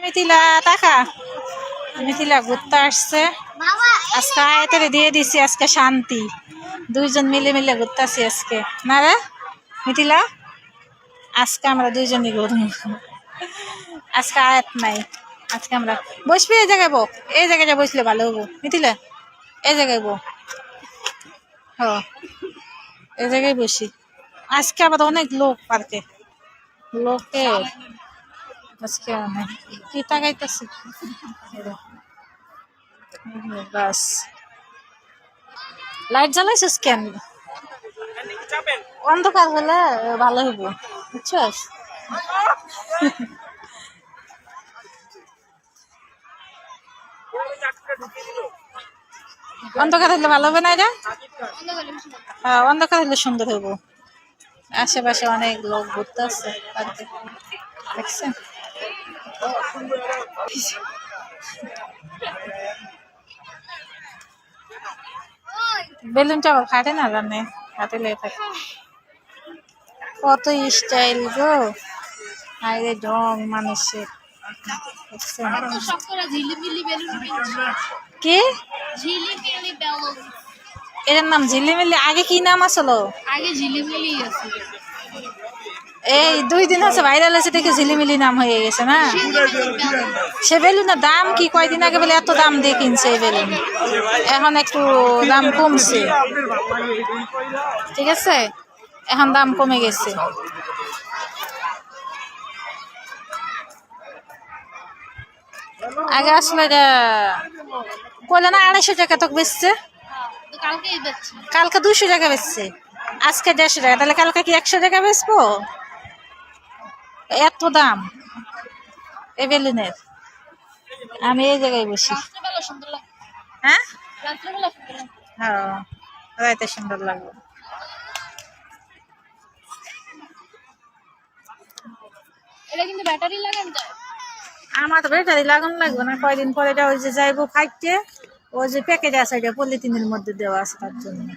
মিথিলা টাকা মিথিলা ঘুরতে আসছে আজকে আয়তারে দিয়ে দিছি আজকে শান্তি দুইজন মিলে মিলে ঘুরতেছি আজকে না রে মিথিলা আজকে আমরা দুইজনই ঘুরবো আজকে আয়াত নাই আজকে আমরা বসবি এই জায়গায় বো এই জায়গাটা বসলে ভালো হবো মিথিলা এই জায়গায় বো হ এই জায়গায় বসি আজকে আবার অনেক লোক পার্কে লোকের আজকে অনেক কি তাকাইতেছে বাস লাইট জ্বালাইছিস কেন অন্ধকার হলে ভালো হইব বুঝছস অন্ধকার হলে ভালো হবে না এটা হ্যাঁ অন্ধকার হলে সুন্দর হইব আশেপাশে অনেক লোক ঘুরতে আসছে দেখছেন বেলুনটা আবার ফাটে না জানে হাতে লেগে থাকে কত স্টাইল গো আরে ঢং মানুষের কি এটার নাম ঝিলিমিলি আগে কি নাম আসলো আগে ঝিলিমিলি আছে এই 2 দিন আছে ভাইরাল আছে দেখে ঝিলিমিলি নাম হয়ে গেছে না সে বেলুনের দাম কি কয়দিন আগে বলে এত দাম দিয়ে কিনছে এই বেলুন এখন একটু দাম কমছে ঠিক আছে এখন দাম কমে গেছে আগে আসলে এটা কইলে না 250 টাকা তো বেচছে কালকে 200 টাকা বেচছে আজকে 150 টাকা তাহলে কালকে কি 100 টাকা বেচবো এত দাম এই বেলুনের আমি এই জায়গায় বসি হ্যাঁ হ্যাঁ রাইতে সুন্দর লাগবে এটা কিন্তু ব্যাটারি লাগান যায় আমার তো ব্যাটারি লাগানো লাগবে না কয়দিন পরে এটা ওই যে যাইবো ফাইটে ওই যে প্যাকেট আছে এটা পলিথিনের মধ্যে দেওয়া আছে তার জন্য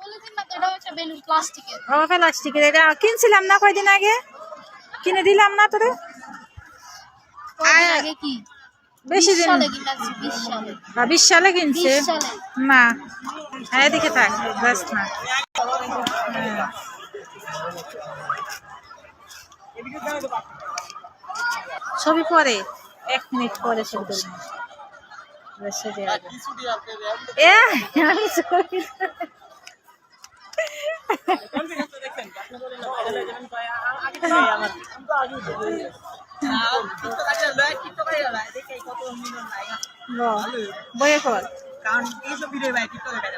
পলিথিন না তো এটা হচ্ছে বেলুন প্লাস্টিকের ও প্লাস্টিকের এটা কিনছিলাম না কয়দিন আগে কিনে দিলাম না তোরে আগে কি বেশি দিন 20 সালে কিনছে না এদিকে থাক বাস না ছবি পরে 1 মিনিট পরে ছবি বইয়ে কর কারণ এইসব ভিডিও ভাই টিকটকে